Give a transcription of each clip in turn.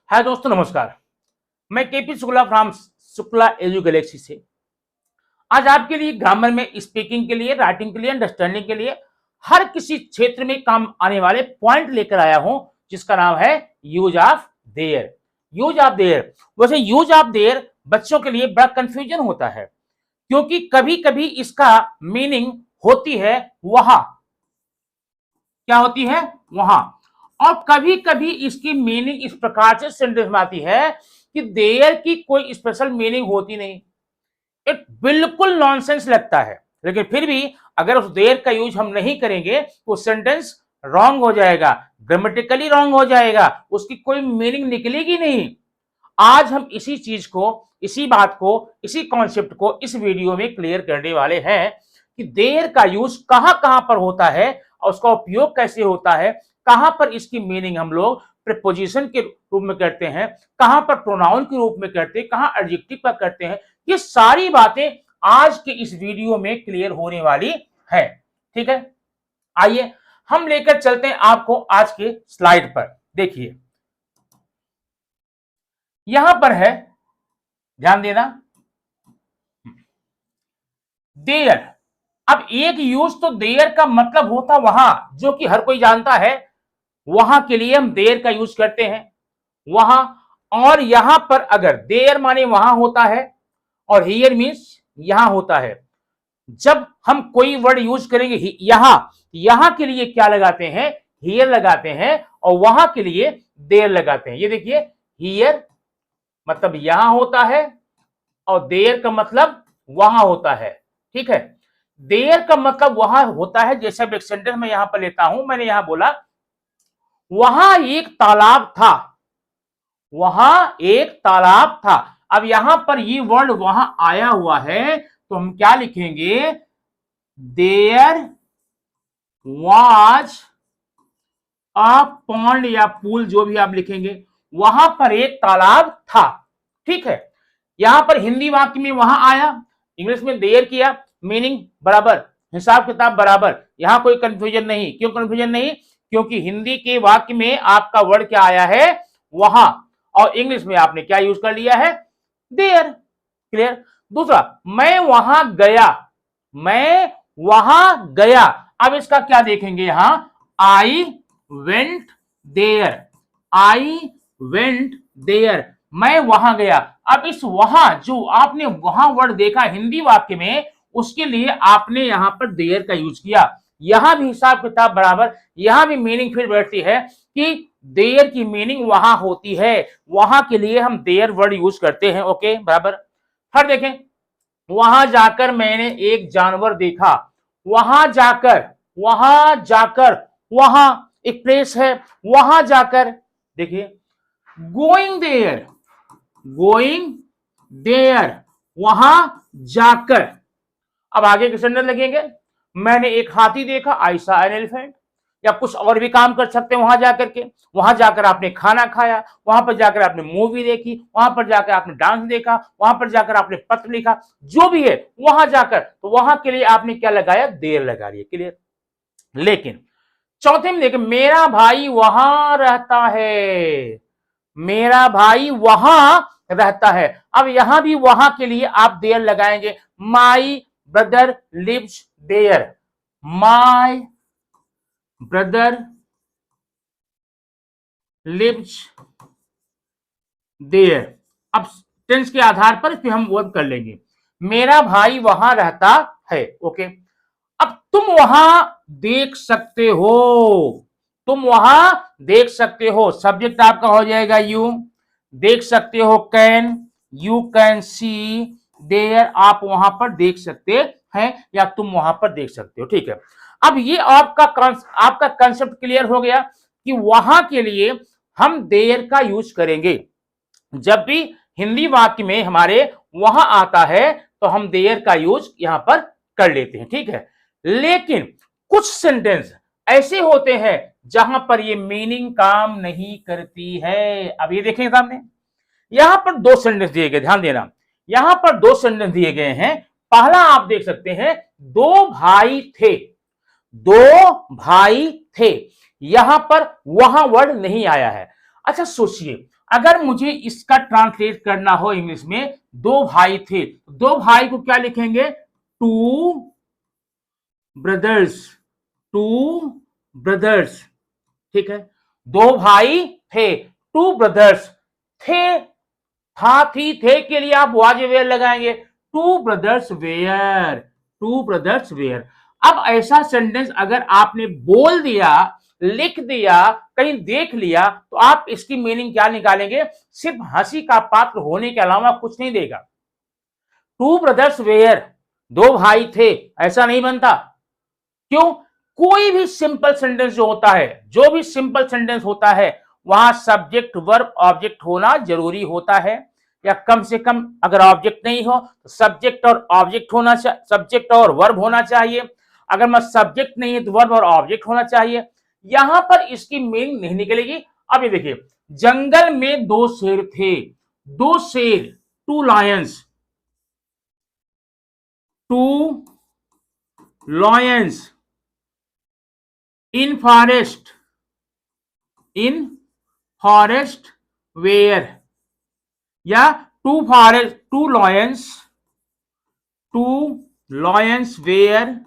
हाय दोस्तों, नमस्कार। मैं KP Shukla from Shukla edu Galaxy से आज आपके लिए ग्रामर में स्पीकिंग के लिए, राइटिंग के लिए, अंडरस्टैंडिंग के लिए हर किसी क्षेत्र में काम आने वाले पॉइंट लेकर आया हूं, जिसका नाम है use of their. Use of their. वैसे यूज ऑफ देयर बच्चों के लिए बड़ा कंफ्यूजन होता है, क्योंकि कभी कभी इसका मीनिंग होती है वहां। क्या होती है? वहां। और कभी कभी इसकी मीनिंग इस प्रकार से सेंटेंस में आती है कि देयर की कोई स्पेशल मीनिंग होती नहीं। एक बिल्कुल नॉनसेंस लगता है, लेकिन फिर भी अगर उस देयर का यूज हम नहीं करेंगे तो सेंटेंस रॉन्ग हो जाएगा, ग्रामेटिकली रॉन्ग हो जाएगा, उसकी कोई मीनिंग निकलेगी नहीं। आज हम इसी चीज को, इसी बात को, इसी कॉन्सेप्ट को इस वीडियो में क्लियर करने वाले हैं कि देयर का यूज कहां कहां पर होता है और उसका उपयोग कैसे होता है, कहां पर इसकी मीनिंग हम लोग प्रीपोजिशन के रूप में करते हैं, कहां पर प्रोनाउन के रूप में करते हैं, कहां एडजेक्टिव पर करते हैं। ये सारी बातें आज के इस वीडियो में क्लियर होने वाली है। ठीक है, आइए हम लेकर चलते हैं आपको आज के स्लाइड पर। देखिए यहां पर है, ध्यान देना, देयर। अब एक यूज तो देयर का मतलब होता वहां, जो कि हर कोई जानता है। वहां के लिए हम देयर का यूज करते हैं, वहां। और यहां पर अगर देयर माने वहां होता है और हियर मींस यहां होता है। जब हम कोई वर्ड यूज करेंगे यहां के लिए क्या लगाते हैं? हियर लगाते हैं, और वहां के लिए देयर लगाते हैं। ये देखिए, हियर मतलब यहां होता है और देयर का मतलब वहां होता है। ठीक है, देयर का मतलब वहां होता है। जैसे एक सेंटेंस में यहां पर लेता हूं, मैंने यहां बोला वहां एक तालाब था, वहां एक तालाब था। अब यहां पर ये वर्ड वहां आया हुआ है, तो हम क्या लिखेंगे? देयर वाज अ पॉन्ड या पूल, जो भी आप लिखेंगे, वहां पर एक तालाब था। ठीक है, यहां पर हिंदी वाक्य में वहां आया, इंग्लिश में देयर किया, मीनिंग बराबर, हिसाब किताब बराबर, यहां कोई कंफ्यूजन नहीं। क्यों कंफ्यूजन नहीं? क्योंकि हिंदी के वाक्य में आपका वर्ड क्या आया है? वहां। और इंग्लिश में आपने क्या यूज कर लिया है? देयर। क्लियर? दूसरा, मैं वहां गया, मैं वहां गया। अब इसका क्या देखेंगे? यहां I went there, I went there, मैं वहां गया। अब इस वहां, जो आपने वहां वर्ड देखा हिंदी वाक्य में, उसके लिए आपने यहां पर देयर का यूज किया। यहां भी हिसाब किताब बराबर, यहां भी मीनिंग फिर बैठती है कि देयर की मीनिंग वहां होती है, वहां के लिए हम देयर वर्ड यूज करते हैं। ओके, बराबर। फिर देखें, वहां जाकर मैंने एक जानवर देखा, वहां जाकर, वहां जाकर, वहां एक प्लेस है, वहां जाकर। देखिए, गोइंग देयर, गोइंग देयर, वहां जाकर। अब आगे के सेंटेंस लगेंगे, मैंने एक हाथी देखा, आई सॉ एन एलिफेंट। या कुछ और भी काम कर सकते हैं वहां जाकर के। वहां जाकर आपने खाना खाया, वहां पर जाकर आपने मूवी देखी, वहां पर जाकर आपने डांस देखा, वहां पर जाकर आपने पत्र लिखा, जो भी है वहां जाकर, तो वहां के लिए आपने क्या लगाया? देर लगा लिया। क्लियर? लेकिन चौथे में देखिए, मेरा भाई वहां रहता है, मेरा भाई वहां रहता है। अब यहां भी वहां के लिए आप देयर लगाएंगे। My brother lives there, my brother lives there. अब टेंस के आधार पर फिर हम वर्ब कर लेंगे। मेरा भाई वहां रहता है। ओके, अब तुम वहां देख सकते हो, तुम वहां देख सकते हो। सब्जेक्ट आपका हो जाएगा यू, देख सकते हो can, you can see there, आप वहां पर देख सकते हैं या तुम वहां पर देख सकते हो। ठीक है, अब ये आपका कंसेप्ट क्लियर हो गया कि वहां के लिए हम देयर का यूज करेंगे। जब भी हिंदी वाक्य में हमारे वहां आता है तो हम देयर का यूज यहां पर कर लेते हैं। ठीक है, लेकिन कुछ सेंटेंस ऐसे होते हैं जहां पर ये मीनिंग काम नहीं करती है। अब ये देखेंगे सामने, यहां पर दो सेंटेंस दिए गए, ध्यान देना, यहां पर दो सेंटेंस दिए गए हैं। पहला आप देख सकते हैं, दो भाई थे, दो भाई थे, यहां पर वहां वर्ड नहीं आया है। अच्छा सोचिए, अगर मुझे इसका ट्रांसलेट करना हो इंग्लिश में, दो भाई थे, दो भाई को क्या लिखेंगे? Two brothers, to brothers. ठीक है, दो भाई थे, टू ब्रदर्स थे, था थी थे के लिए आप वाज वेयर लगाएंगे, two brothers were, two brothers were. अब ऐसा सेंटेंस अगर आपने बोल दिया, लिख दिया, कहीं देख लिया, तो आप इसकी मीनिंग क्या निकालेंगे? सिर्फ हंसी का पात्र होने के अलावा कुछ नहीं देगा। टू ब्रदर्स वेयर, दो भाई थे, ऐसा नहीं बनता। क्यों? कोई भी सिंपल सेंटेंस जो होता है, जो भी सिंपल सेंटेंस होता है, वहां सब्जेक्ट वर्ब ऑब्जेक्ट होना जरूरी होता है, या कम से कम अगर ऑब्जेक्ट नहीं हो तो सब्जेक्ट और ऑब्जेक्ट होना चाहिए, सब्जेक्ट और वर्ब होना चाहिए। अगर मैं सब्जेक्ट नहीं है तो वर्ब और ऑब्जेक्ट होना चाहिए। यहां पर इसकी मीनिंग नहीं निकलेगी। अब ये देखिए, जंगल में दो शेर थे, दो शेर, two lions, two lions in forest, in forest were, या two forest, two lions were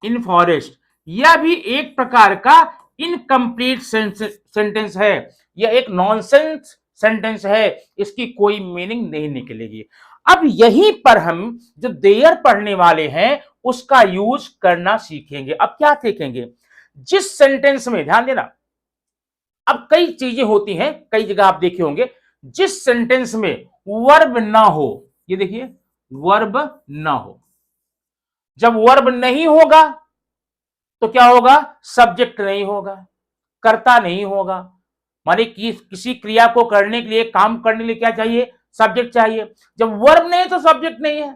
in forest. यह भी एक प्रकार का इनकम्प्लीट सेंटेंस है, यह एक नॉनसेंस सेंटेंस है, इसकी कोई मीनिंग नहीं निकलेगी। अब यहीं पर हम जो देयर पढ़ने वाले हैं उसका यूज करना सीखेंगे। अब क्या सीखेंगे? जिस सेंटेंस में, ध्यान देना, अब कई चीजें होती हैं, कई जगह आप देखे होंगे, जिस सेंटेंस में वर्ब ना हो, ये देखिए वर्ब ना हो, जब वर्ब नहीं होगा तो क्या होगा? सब्जेक्ट नहीं होगा, कर्ता नहीं होगा। माने किसी क्रिया को करने के लिए, काम करने के लिए क्या चाहिए? सब्जेक्ट चाहिए। जब वर्ब नहीं है तो सब्जेक्ट नहीं है।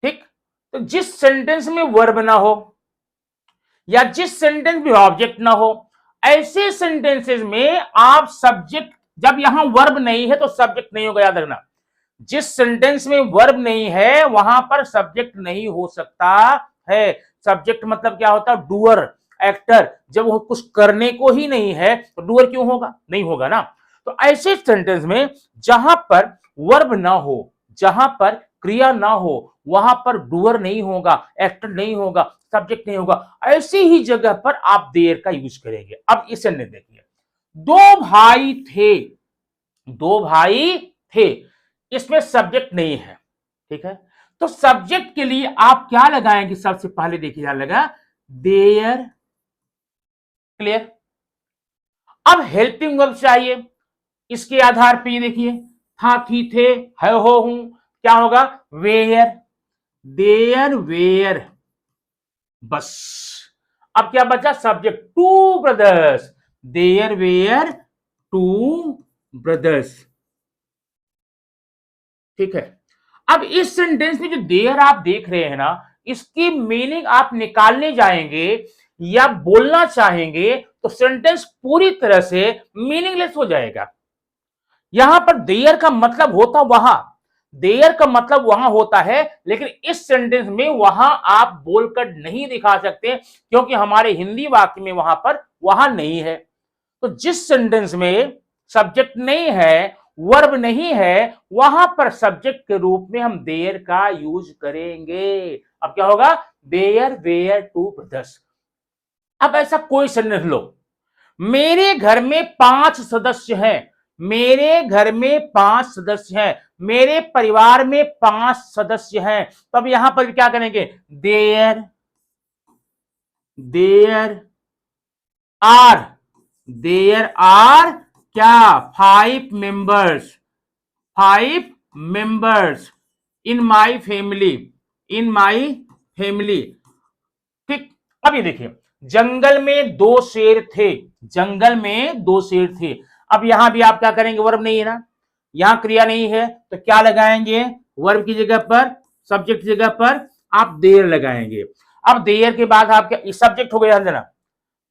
ठीक, तो जिस सेंटेंस में वर्ब ना हो या जिस सेंटेंस में ऑब्जेक्ट ना हो, ऐसे सेंटेंसेस में आप सब्जेक्ट, जब यहां वर्ब नहीं है तो सब्जेक्ट नहीं होगा, याद रखना। जिस सेंटेंस में वर्ब नहीं है वहां पर सब्जेक्ट नहीं हो सकता है। सब्जेक्ट मतलब क्या होता है? Doer, actor. जब वो कुछ करने को ही नहीं है तो डूअर क्यों होगा? नहीं होगा ना। तो ऐसे सेंटेंस में जहां पर वर्ब ना हो, जहां पर क्रिया ना हो, वहां पर डूअर नहीं होगा, एक्टर नहीं होगा, सब्जेक्ट नहीं होगा, ऐसी ही जगह पर आप देयर का यूज करेंगे। अब इसे देखिए, दो भाई थे, दो भाई थे, इसमें सब्जेक्ट नहीं है। ठीक है, तो सब्जेक्ट के लिए आप क्या लगाएंगे? सबसे पहले देखिए, यहां लगा देयर। क्लियर? अब हेल्पिंग वर्ब चाहिए, इसके आधार पर ये देखिए, था थी थे है हो हूं, क्या होगा? Were, there were. बस, अब क्या बचा? Subject, two brothers, there were two brothers. ठीक है, अब इस सेंटेंस में जो देयर आप देख रहे हैं ना, इसकी मीनिंग आप निकालने जाएंगे या बोलना चाहेंगे तो सेंटेंस पूरी तरह से मीनिंगलेस हो जाएगा। यहां पर देयर का मतलब होता वहां, देयर का मतलब वहां होता है, लेकिन इस सेंटेंस में वहां आप बोलकर नहीं दिखा सकते, क्योंकि हमारे हिंदी वाक्य में वहां पर वहां नहीं है। तो जिस सेंटेंस में सब्जेक्ट नहीं है, वर्ब नहीं है, वहां पर सब्जेक्ट के रूप में हम देयर का यूज करेंगे। अब क्या होगा? There were two brothers. अब ऐसा कोई सेंटेंस लो, मेरे घर में 5 सदस्य हैं, मेरे घर में 5 सदस्य हैं, मेरे परिवार में 5 सदस्य हैं। तब यहां पर क्या करेंगे? There, there are, there are क्या? 5 members, 5 members in my family, in my family. ठीक, अब ये देखिए, जंगल में दो शेर थे, जंगल में दो शेर थे। अब यहां भी आप क्या करेंगे? वर्ब नहीं है ना, यहां क्रिया नहीं है, तो क्या लगाएंगे? वर्ब की जगह पर, सब्जेक्ट की जगह पर आप देयर लगाएंगे। अब देयर के बाद आप क्या? सब्जेक्ट हो गया ना,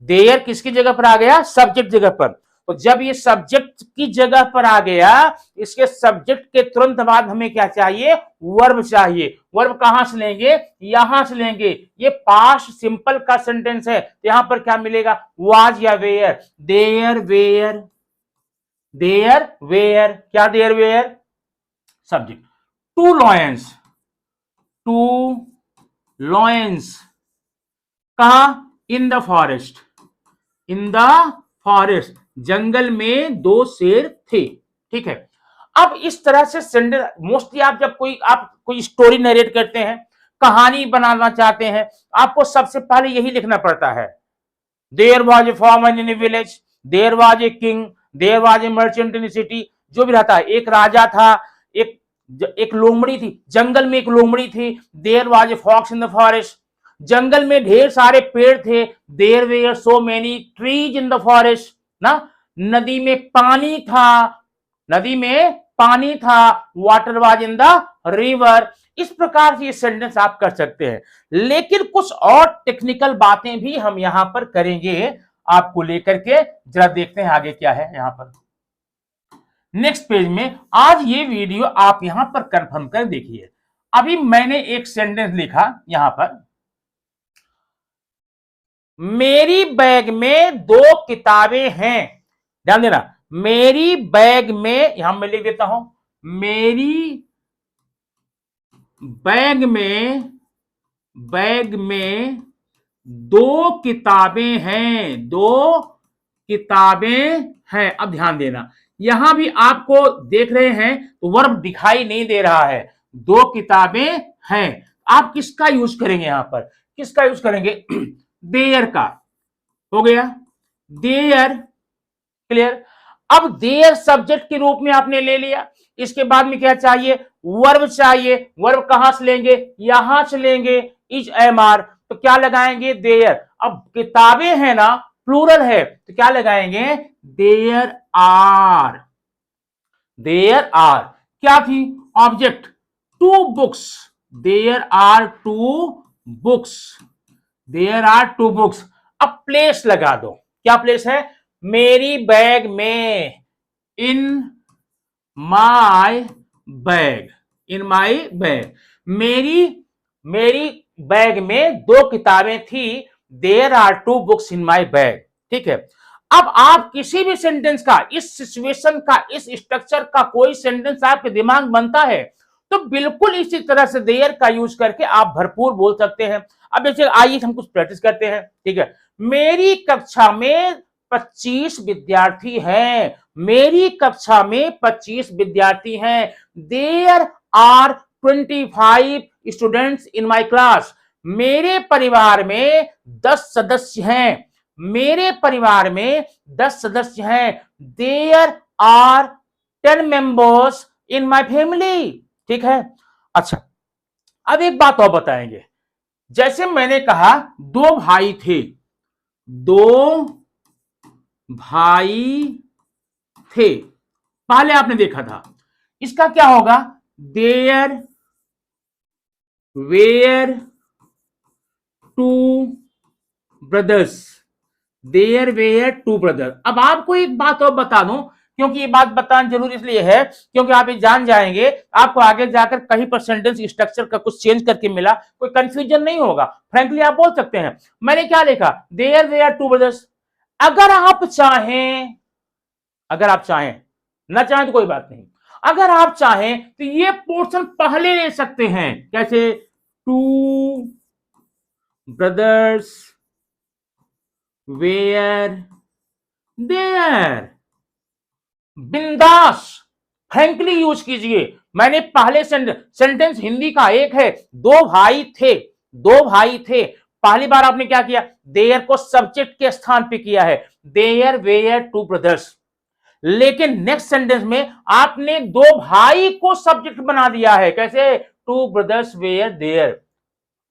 देयर किसकी जगह पर आ गया? सब्जेक्ट जगह पर। तो जब ये सब्जेक्ट की जगह पर आ गया, इसके सब्जेक्ट के तुरंत बाद हमें क्या चाहिए? वर्ब चाहिए। वर्ब कहां से लेंगे? यहां से लेंगे। ये पास्ट सिंपल का सेंटेंस है, तो यहां पर क्या मिलेगा? वाज या were, there were, there were, क्या there were subject. Two lions, two lions कहा, in the forest, in the forest, जंगल में दो शेर थे। ठीक है, अब इस तरह से सेंटेंस मोस्टली आप जब आप कोई स्टोरी नरेट करते हैं, कहानी बनाना चाहते हैं, आपको सबसे पहले यही लिखना पड़ता है। There was a farmer in a village, there was a king, there was a merchant in city, जो भी रहता है, एक राजा था, एक लोमड़ी थी, जंगल में एक लोमड़ी थी। There was a fox in the forest, जंगल में ढेर सारे पेड़ थे। There were so many trees in the forest ना, नदी में पानी था, नदी में पानी था, water was in the river. इस प्रकार से ये सेंटेंस आप कर सकते हैं, लेकिन कुछ और टेक्निकल बातें भी हम यहां पर करेंगे आपको लेकर के। जरा देखते हैं आगे क्या है यहां पर नेक्स्ट पेज में। आज ये वीडियो आप यहां पर कंफर्म कर देखिए। अभी मैंने एक सेंटेंस लिखा यहां पर, मेरी बैग में दो किताबें हैं। ध्यान देना, मेरी बैग में, यहां मैं लिख देता हूं, मेरी बैग में दो किताबें हैं, दो किताबें हैं। अब ध्यान देना, यहां भी आपको देख रहे हैं तो वर्ब दिखाई नहीं दे रहा है, दो किताबें हैं। आप किसका यूज करेंगे यहां पर, किसका यूज करेंगे देयर का, हो गया देयर, क्लियर। अब देयर सब्जेक्ट के रूप में आपने ले लिया, इसके बाद में क्या चाहिए, वर्ब चाहिए। वर्ब कहां से लेंगे, यहां से लेंगे, इज एम आर, तो क्या लगाएंगे देयर। अब किताबें हैं ना, प्लूरल है, तो क्या लगाएंगे देयर आर, देयर आर। क्या थी object, two books, there are two books, there are two books. अब प्लेस लगा दो, क्या प्लेस है, मेरी बैग में, in my bag, in my bag, मेरी बैग में दो किताबें थी, there are two books in my bag. ठीक है, अब आप किसी भी सेंटेंस का, इस सिचुएशन का, इस स्ट्रक्चर का कोई सेंटेंस आपके दिमाग बनता है तो बिल्कुल इसी तरह से देयर का यूज करके आप भरपूर बोल सकते हैं। अब जैसे आइए हम कुछ प्रैक्टिस करते हैं। ठीक है, मेरी कक्षा में 25 विद्यार्थी हैं, मेरी कक्षा में 25 विद्यार्थी हैं। There are 25 students in my class, मेरे परिवार में 10 सदस्य हैं, मेरे परिवार में 10 सदस्य हैं। There are 10 members in my family. ठीक है, अच्छा अब एक बात और बताएंगे। जैसे मैंने कहा दो भाई थे, दो भाई थे, पहले आपने देखा था, इसका क्या होगा, there were two brothers, there were two brother. अब आपको एक बात और बता दूं, क्योंकि ये बात बताना जरूरी इसलिए है क्योंकि आप ये जान जाएंगे, आपको आगे जाकर कहीं पर सेंटेंस स्ट्रक्चर का कुछ चेंज करके मिला, कोई कंफ्यूजन नहीं होगा। फ्रैंकली आप बोल सकते हैं, मैंने क्या लिखा, देयर वेयर टू ब्रदर्स। अगर आप चाहें, अगर आप चाहें, ना चाहें तो कोई बात नहीं, अगर आप चाहें तो ये पोर्शन पहले ले सकते हैं, कैसे, टू ब्रदर्स वेयर देयर, बिंदास फ्रैंकली यूज कीजिए। मैंने पहले सेंटेंस हिंदी का एक है, दो भाई थे, दो भाई थे, पहली बार आपने क्या किया, देयर को सब्जेक्ट के स्थान पे किया है, देयर वेयर टू ब्रदर्स। लेकिन नेक्स्ट सेंटेंस में आपने दो भाई को सब्जेक्ट बना दिया है, कैसे, two brothers were there,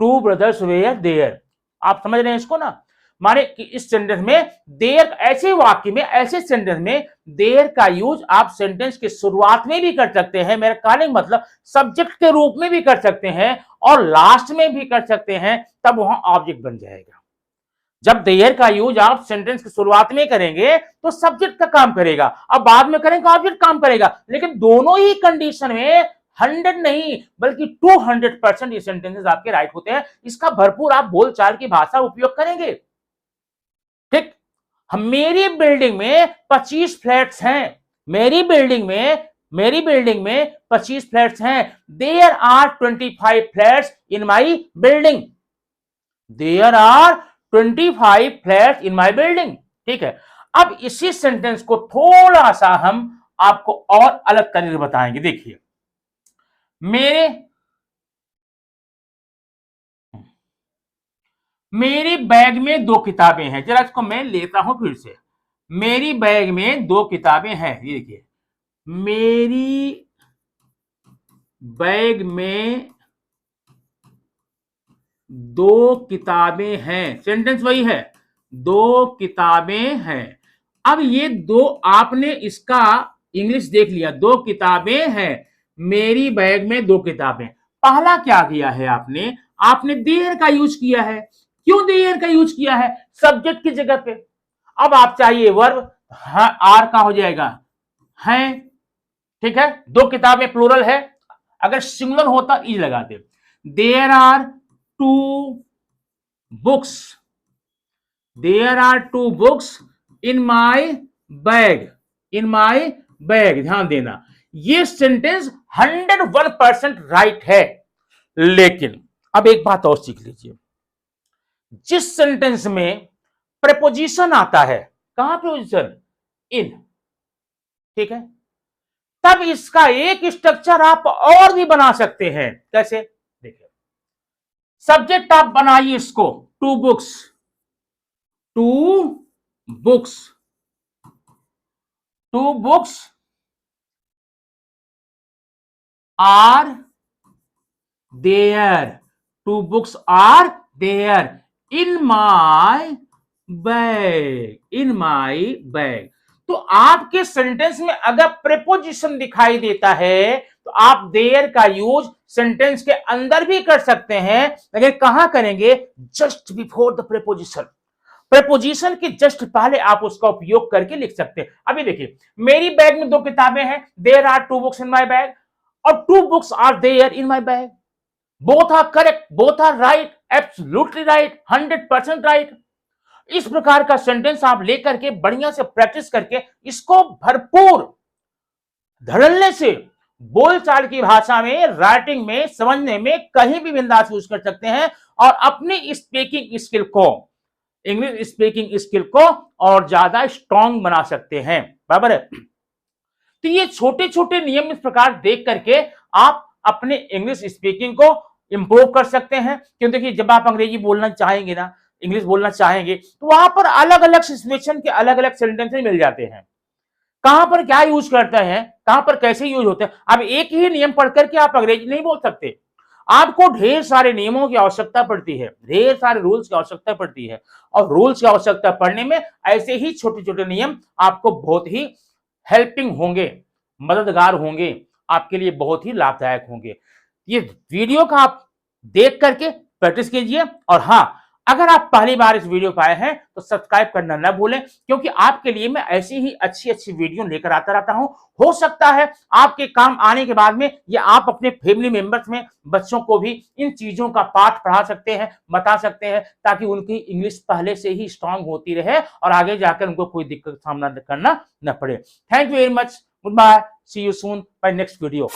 two brothers were there. आप समझ रहे हैं इसको ना, माने कि इस सेंटेंस में देयर, ऐसे वाक्य में, ऐसे सेंटेंस में देयर का यूज आप सेंटेंस की शुरुआत में भी कर सकते हैं, मेरा कहने का मतलब सब्जेक्ट के रूप में भी कर सकते हैं और लास्ट में भी कर सकते हैं, तब वहां ऑब्जेक्ट बन जाएगा। जब देयर का यूज आप सेंटेंस की शुरुआत में करेंगे तो सब्जेक्ट का काम करेगा, अब बाद में करेंगे ऑब्जेक्ट काम करेगा। लेकिन दोनों ही कंडीशन में 100 नहीं बल्कि 200% ये सेंटेंसेस आपके राइट होते हैं। इसका भरपूर आप बोलचाल की भाषा उपयोग करेंगे। ठीक, हम, मेरी बिल्डिंग में 25 फ्लैट्स हैं, मेरी बिल्डिंग में 25 फ्लैट्स हैं। There are 25 flats in my building. There are 25 flats in my building. ठीक है, अब इसी सेंटेंस को थोड़ा सा हम आपको और अलग तरीके से बताएंगे। देखिए, मेरे बैग में 2 किताबें हैं। जरा इसको मैं लेता हूं फिर से। मेरी बैग में 2 किताबें हैं। ये देखिए, मेरी बैग में 2 किताबें हैं। सेंटेंस वही है, 2 किताबें हैं। अब ये 2 आपने इसका इंग्लिश देख लिया, 2 किताबें हैं। मेरी बैग में 2 किताबें। पहला क्या किया है आपने देयर का यूज किया है। क्यों देयर का यूज किया है? सब्जेक्ट की जगह पे। अब आप चाहिए वर्ब, आर का हो जाएगा हैं। ठीक है, 2 किताबें प्लूरल है। अगर सिंगुलर होता ई लगाते। There are 2 books. There are 2 books in my bag. In my bag. ध्यान देना, ये सेंटेंस 101% राइट है। लेकिन अब एक बात और सीख लीजिए, जिस सेंटेंस में प्रेपोजिशन आता है, कहां प्रेपोजिशन? इन। ठीक है, तब इसका एक स्ट्रक्चर आप और भी बना सकते हैं। कैसे? देखिए, सब्जेक्ट आप बनाइए इसको 2 books. 2 books. 2 books are there. 2 books are there in my bag. In my bag. तो आपके सेंटेंस में अगर प्रेपोजिशन दिखाई देता है तो आप देयर का यूज सेंटेंस के अंदर भी कर सकते हैं, लेकिन कहां करेंगे? Just before the preposition. Preposition के जस्ट पहले आप उसका उपयोग करके लिख सकते हैं। अभी देखिए, मेरी बैग में 2 किताबें हैं। There are 2 books in my bag, और 2 books are there in my bag. Both are correct, both are right, absolutely right, 100% right. इस प्रकार का सेंटेंस आप लेकर के बढ़िया से प्रैक्टिस करके इसको भरपूर धड़ल्ले से बोलचाल की भाषा में, राइटिंग में, समझने में कहीं भी बिंदास यूज कर सकते हैं और अपनी स्पीकिंग स्किल को, इंग्लिश स्पीकिंग स्किल को और ज्यादा स्ट्रांग बना सकते हैं। बराबर है? तो ये छोटे छोटे नियम इस प्रकार देख करके आप अपने इंग्लिश स्पीकिंग को इंप्रूव कर सकते हैं। क्यों? देखिए, जब आप अंग्रेजी बोलना चाहेंगे ना, इंग्लिश बोलना चाहेंगे, तो वहां पर अलग अलग सिचुएशन के अलग अलग सेंटेंसेस मिल जाते हैं। कहां पर क्या यूज करते हैं, कहां पर कैसे यूज होते हैं। अब एक ही नियम पढ़ करके आप अंग्रेजी नहीं बोल सकते। आपको ढेर सारे नियमों की आवश्यकता पड़ती है, ढेर सारे रूल्स की आवश्यकता पड़ती है, और रूल्स की आवश्यकता पड़ने में ऐसे ही छोटे छोटे नियम आपको बहुत ही हेल्पिंग होंगे, मददगार होंगे, आपके लिए बहुत ही लाभदायक होंगे। ये वीडियो का आप देख करके प्रैक्टिस कीजिए। और हां, अगर आप पहली बार इस वीडियो पर आए हैं तो सब्सक्राइब करना न भूलें, क्योंकि आपके लिए मैं ऐसी ही अच्छी अच्छी वीडियो लेकर आता रहता हूं। हो सकता है आपके काम आने के बाद में या आप अपने फैमिली मेंबर्स में बच्चों को भी इन चीजों का पाठ पढ़ा सकते हैं, बता सकते हैं, ताकि उनकी इंग्लिश पहले से ही स्ट्रांग होती रहे और आगे जाकर उनको कोई दिक्कत का सामना करना न पड़े। Thank you very much. Good bye, see you soon bye next video.